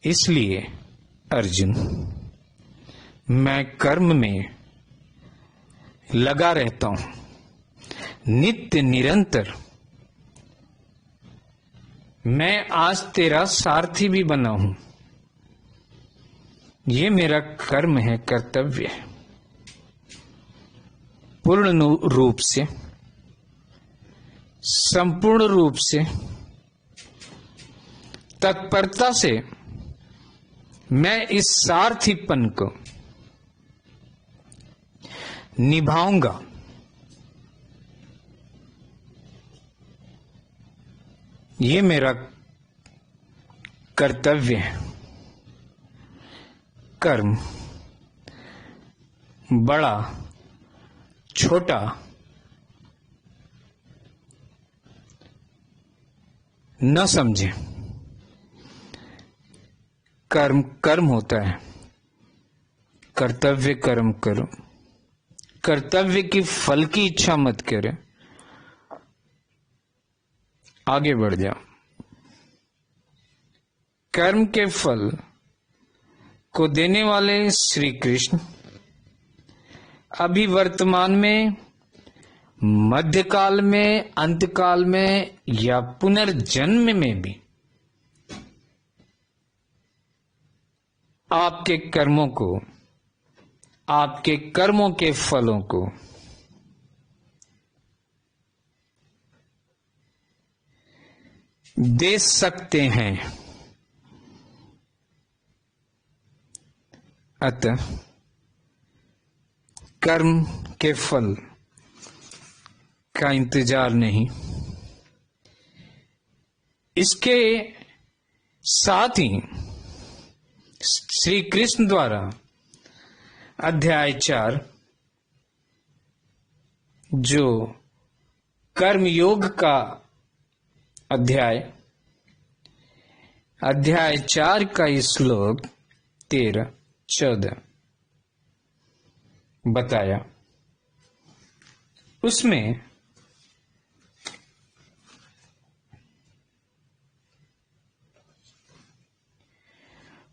इसलिए अर्जुन, मैं कर्म में लगा रहता हूं, नित्य निरंतर। मैं आज तेरा सारथी भी बना हूं। ये मेरा कर्म है, कर्तव्य है। पूर्ण रूप से, संपूर्ण रूप से, तत्परता से मैं इस सारथीपन को निभाऊंगा। ये मेरा कर्तव्य है। कर्म बड़ा छोटा न समझे। कर्म कर्म होता है। कर्तव्य कर्म करो। कर्तव्य की फल की इच्छा मत करे, आगे बढ़ जाओ। कर्म के फल को देने वाले श्री कृष्ण अभी वर्तमान में, मध्यकाल में, अंतकाल में या पुनर्जन्म में भी आपके कर्मों को, आपके कर्मों के फलों को दे सकते हैं। अतः कर्म के फल का इंतजार नहीं। इसके साथ ही श्री कृष्ण द्वारा अध्याय 4, जो कर्म योग का अध्याय 4 का श्लोक 13-14 बताया, उसमें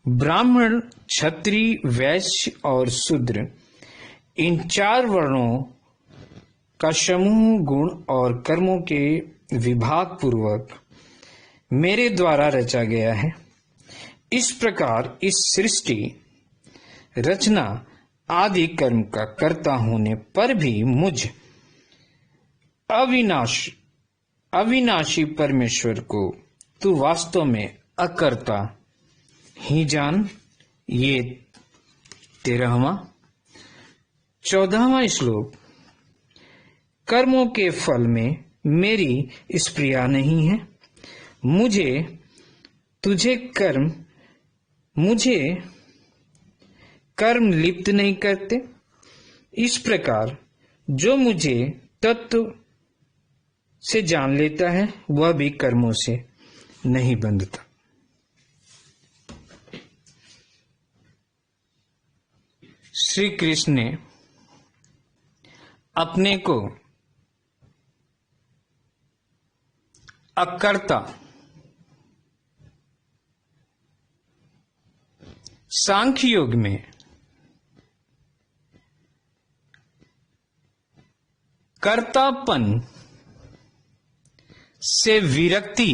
ब्राह्मण, क्षत्रिय, वैश्य और शूद्र, इन 4 वर्णों का समूह गुण और कर्मों के विभाग पूर्वक मेरे द्वारा रचा गया है। इस प्रकार इस सृष्टि, रचना आदि कर्म का कर्ता होने पर भी मुझ अविनाशी परमेश्वर को तू वास्तव में अकर्ता ही जान। ये 13वां। 14वां श्लोक, कर्मों के फल में मेरी स्प्रिया नहीं है। मुझे कर्म लिप्त नहीं करते। इस प्रकार जो मुझे तत्व से जान लेता है वह भी कर्मों से नहीं बंधता। श्री कृष्ण ने अपने को अकर्ता, सांख्य योग में कर्तापन से विरक्ति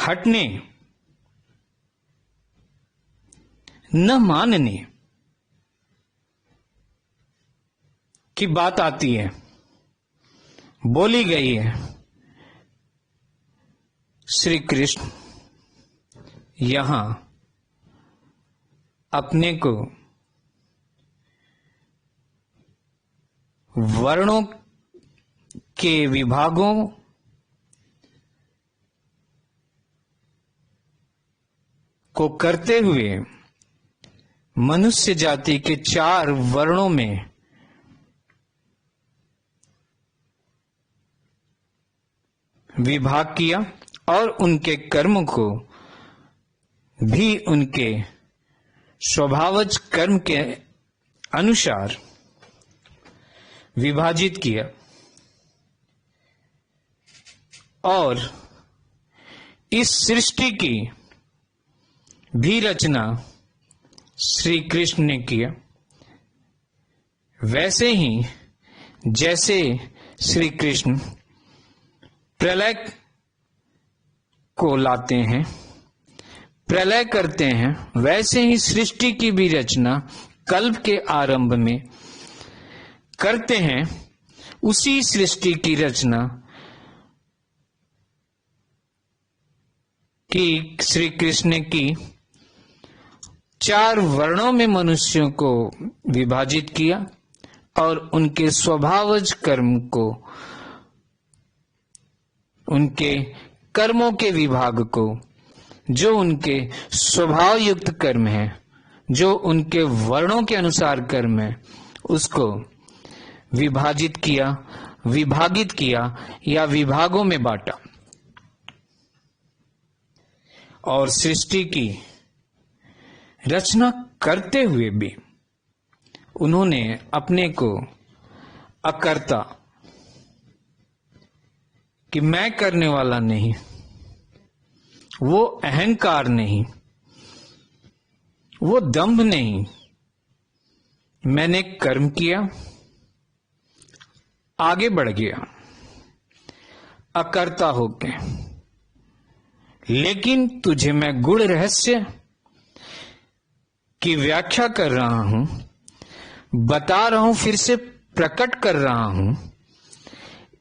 हटने, न मानने की बात आती है, बोली गई है। श्री कृष्ण यहां अपने को वर्णों के विभागों को करते हुए मनुष्य जाति के 4 वर्णों में विभाग किया और उनके कर्म को भी उनके स्वभावज कर्म के अनुसार विभाजित किया और इस सृष्टि की भी रचना श्री कृष्ण ने किया, वैसे ही जैसे श्री कृष्ण प्रलय को लाते हैं, प्रलय करते हैं, वैसे ही सृष्टि की भी रचना कल्प के आरंभ में करते हैं। उसी सृष्टि की रचना की श्री कृष्ण ने की, 4 वर्णों में मनुष्यों को विभाजित किया और उनके स्वभावज कर्म को, उनके कर्मों के विभाग को, जो उनके स्वभाव युक्त कर्म है, जो उनके वर्णों के अनुसार कर्म है, उसको विभाजित किया, विभागित किया या विभागों में बांटा। और सृष्टि की रचना करते हुए भी उन्होंने अपने को अकर्ता, कि मैं करने वाला नहीं, वो अहंकार नहीं, वो दंभ नहीं, मैंने कर्म किया, आगे बढ़ गया अकर्ता होके। लेकिन तुझे मैं गुण रहस्य की व्याख्या कर रहा हूं, बता रहा हूं, फिर से प्रकट कर रहा हूं।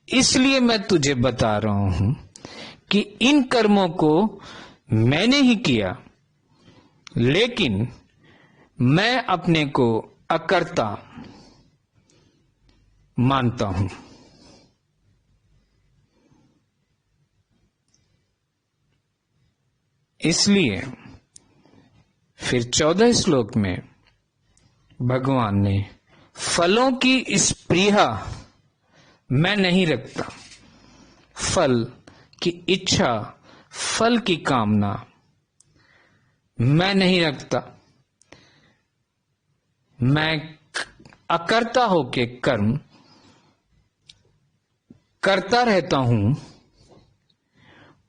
इसलिए मैं तुझे बता रहा हूं कि इन कर्मों को मैंने ही किया, लेकिन मैं अपने को अकर्ता मानता हूं। इसलिए फिर 14 श्लोक में भगवान ने फलों की स्पृहा मैं नहीं रखता, फल की इच्छा, फल की कामना मैं नहीं रखता, मैं अकर्ता होके कर्म करता रहता हूं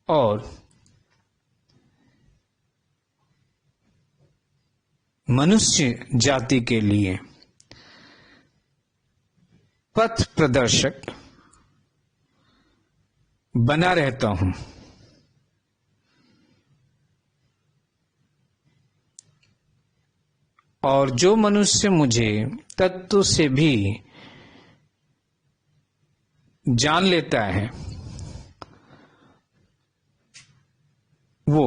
और मनुष्य जाति के लिए पथ प्रदर्शक बना रहता हूं। और जो मनुष्य मुझे तत्व से भी जान लेता है, वो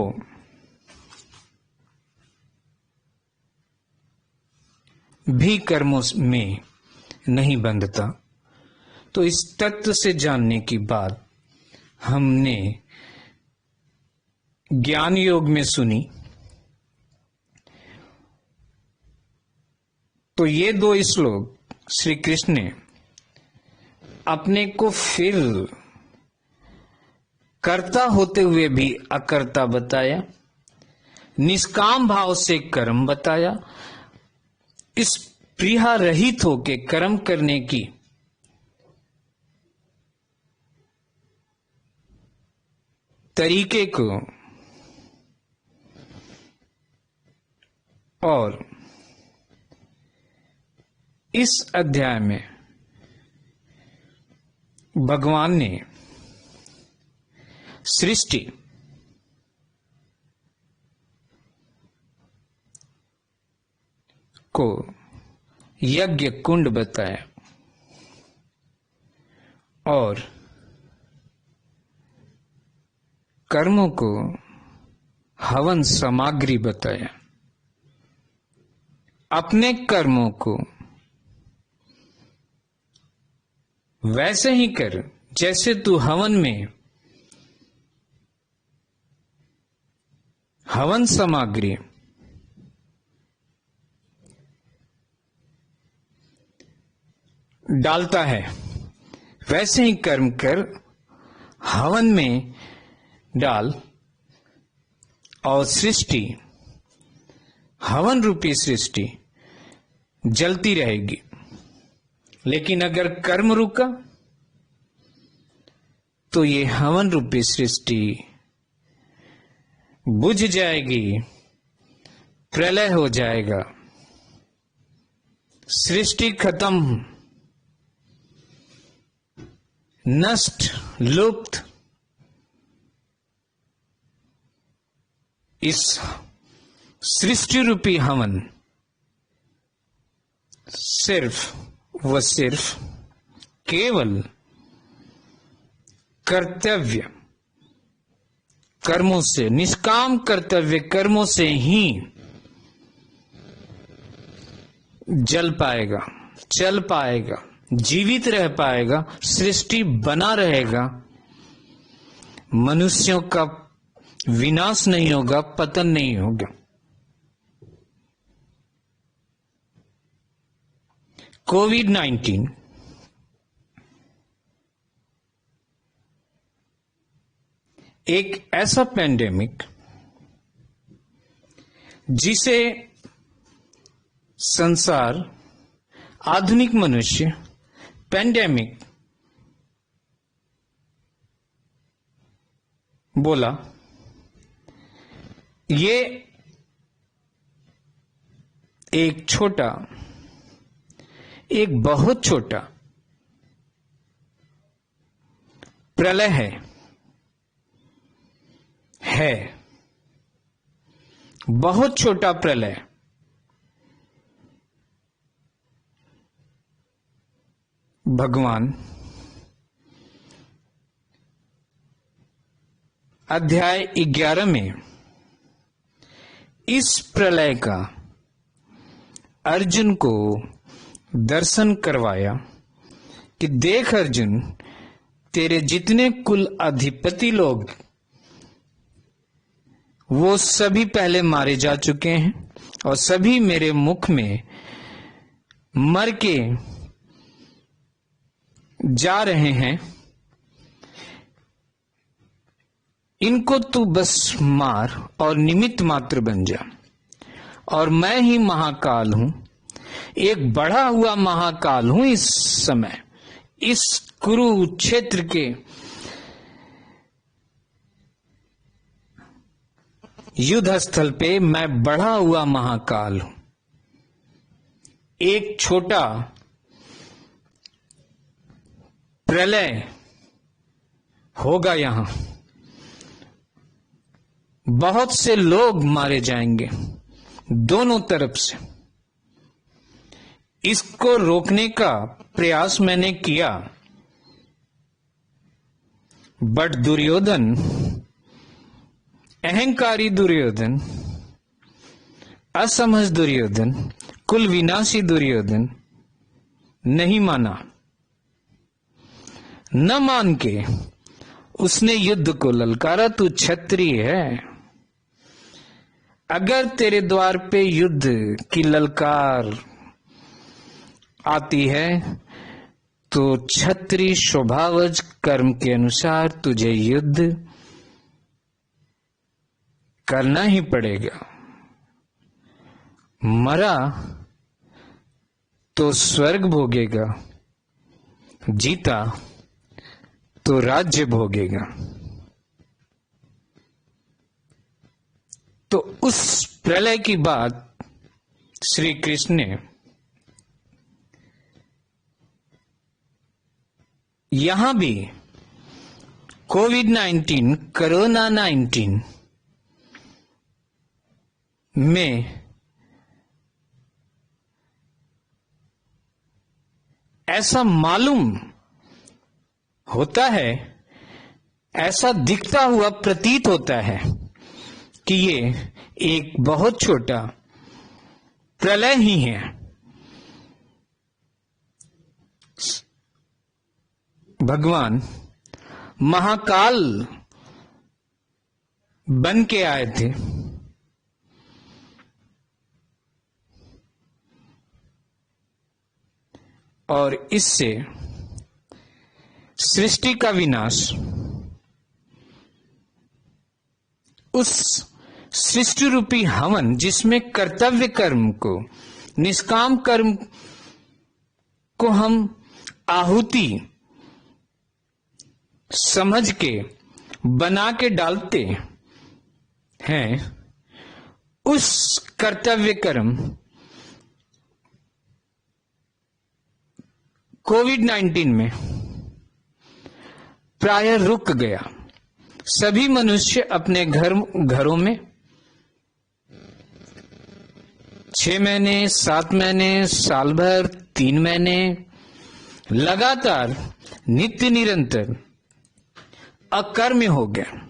भी कर्मों में नहीं बंधता। तो इस तत्व से जानने की बात हमने ज्ञान योग में सुनी। तो ये 2 श्लोक श्री कृष्ण ने अपने को फिर कर्ता होते हुए भी अकर्ता बताया, निष्काम भाव से कर्म बताया, इस प्रिया रहित होके कर्म करने की तरीके को, और इस अध्याय में भगवान ने सृष्टि को यज्ञ कुंड बताया और कर्मों को हवन सामग्री बताया। अपने कर्मों को वैसे ही कर जैसे तू हवन में हवन सामग्री डालता है, वैसे ही कर्म कर, हवन में डाल और सृष्टि, हवन रूपी सृष्टि जलती रहेगी। लेकिन अगर कर्म रुका तो ये हवन रूपी सृष्टि बुझ जाएगी प्रलय हो जाएगा, सृष्टि खत्म, नष्ट, लुप्त। इस सृष्टि रूपी हवन सिर्फ व सिर्फ केवल कर्तव्य कर्मों से, निष्काम कर्तव्य कर्मों से ही जल पाएगा, चल पाएगा, जीवित रह पाएगा, सृष्टि बना रहेगा, मनुष्यों का विनाश नहीं होगा, पतन नहीं होगा। कोविड-19 एक ऐसा पेंडेमिक जिसे संसार, आधुनिक मनुष्य पेंडेमिक बोला। ये एक छोटा, एक बहुत छोटा प्रलय है बहुत छोटा प्रलय। भगवान अध्याय 11 में इस प्रलय का अर्जुन को दर्शन करवाया कि देख अर्जुन, तेरे जितने कुल अधिपति लोग वो सभी पहले मारे जा चुके हैं और सभी मेरे मुख में मर के जा रहे हैं। इनको तू बस मार और निमित्त मात्र बन जा। और मैं ही महाकाल हूं, एक बढ़ा हुआ महाकाल हूं। इस समय इस कुरुक्षेत्र के युद्ध स्थल पे मैं बढ़ा हुआ महाकाल हूं। एक छोटा प्रलय होगा, यहां बहुत से लोग मारे जाएंगे दोनों तरफ से। इसको रोकने का प्रयास मैंने किया, बट दुर्योधन, अहंकारी दुर्योधन, असमझ दुर्योधन, कुल विनाशी दुर्योधन नहीं माना। न मान के उसने युद्ध को ललकारा। तू क्षत्रिय है, अगर तेरे द्वार पे युद्ध की ललकार आती है तो क्षत्रिय स्वभावज कर्म के अनुसार तुझे युद्ध करना ही पड़ेगा। मरा तो स्वर्ग भोगेगा, जीता तो राज्य भोगेगा। तो उस प्रलय की बात श्री कृष्ण ने यहां भी कोविड-19, कोरोना 19 में ऐसा मालूम होता है, ऐसा दिखता हुआ प्रतीत होता है कि ये एक बहुत छोटा प्रलय ही है। भगवान महाकाल बन के आए थे, और इससे सृष्टि का विनाश, उस सृष्टि रूपी हवन जिसमें कर्तव्य कर्म को, निष्काम कर्म को हम आहुति समझ के बना के डालते हैं, उस कर्तव्य कर्म कोविड-19 में प्राय रुक गया। सभी मनुष्य अपने घरों में 6 महीने, 7 महीने, साल भर, 3 महीने लगातार नित्य निरंतर अकर्म्य हो गया।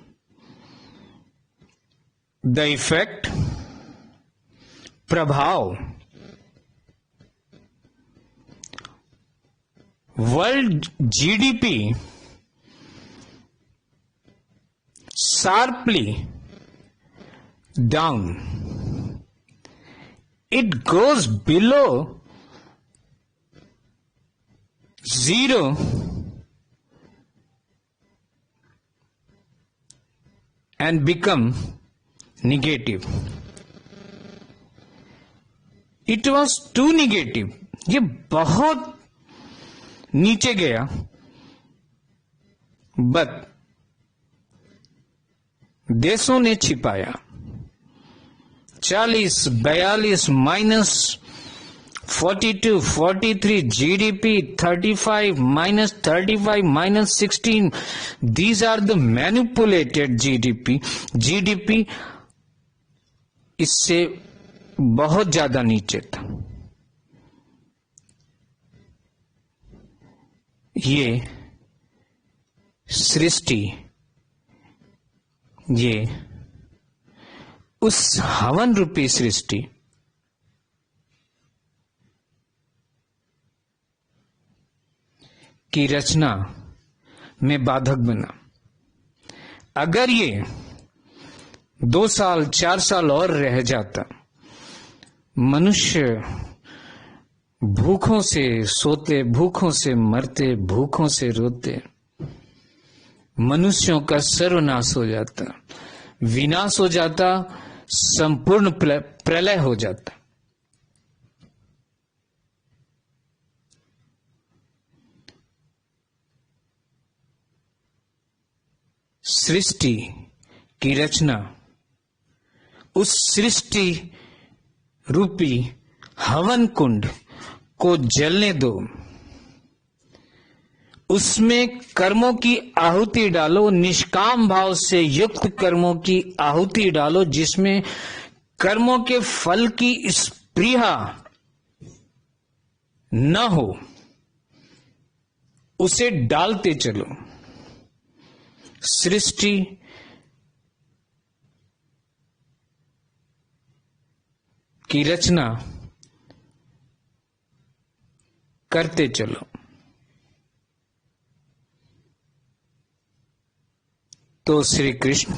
द इफेक्ट, प्रभाव, world GDP sharply down. It goes below zero and become negative. It was too negative. ये बहुत नीचे गया, but देशों ने छिपाया। 40, 42, -42, 43, GDP 35, -35, -16. These are the manipulated GDP. GDP इससे बहुत ज्यादा नीचे था। ये सृष्टि, ये उस हवन रूपी सृष्टि की रचना में बाधक बना। अगर ये 2 साल 4 साल और रह जाता, मनुष्य भूखों से सोते, भूखों से मरते, भूखों से रोते, मनुष्यों का सर्वनाश हो जाता, विनाश हो जाता, संपूर्ण प्रलय हो जाता। सृष्टि की रचना, उस सृष्टि रूपी हवन कुंड को जलने दो, उसमें कर्मों की आहुति डालो, निष्काम भाव से युक्त कर्मों की आहुति डालो, जिसमें कर्मों के फल की स्पृहा न हो, उसे डालते चलो। सृष्टि की रचना करते चलो। तो श्री कृष्ण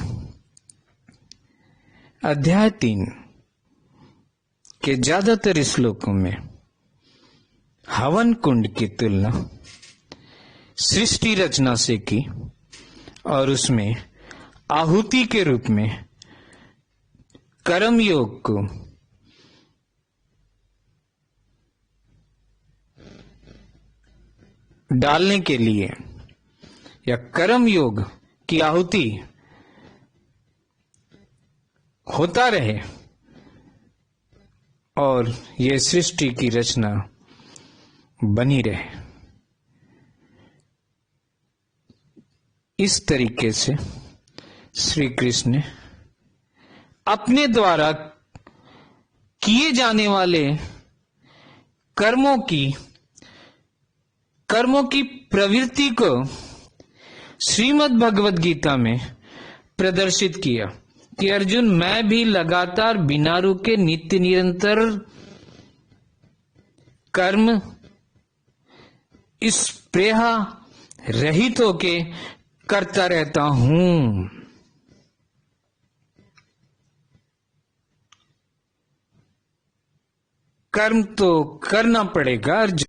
अध्याय 3 के ज्यादातर श्लोकों में हवन कुंड की तुलना सृष्टि रचना से की और उसमें आहुति के रूप में कर्म योग को डालने के लिए या कर्म योग की आहुति होता रहे और ये सृष्टि की रचना बनी रहे। इस तरीके से श्री कृष्ण ने अपने द्वारा किए जाने वाले कर्मों की प्रवृत्ति को श्रीमद् भगवद गीता में प्रदर्शित किया कि अर्जुन, मैं भी लगातार बिना रुके नित्य निरंतर कर्म इस प्रेहा रहित होके करता रहता हूं। कर्म तो करना पड़ेगा अर्जुन।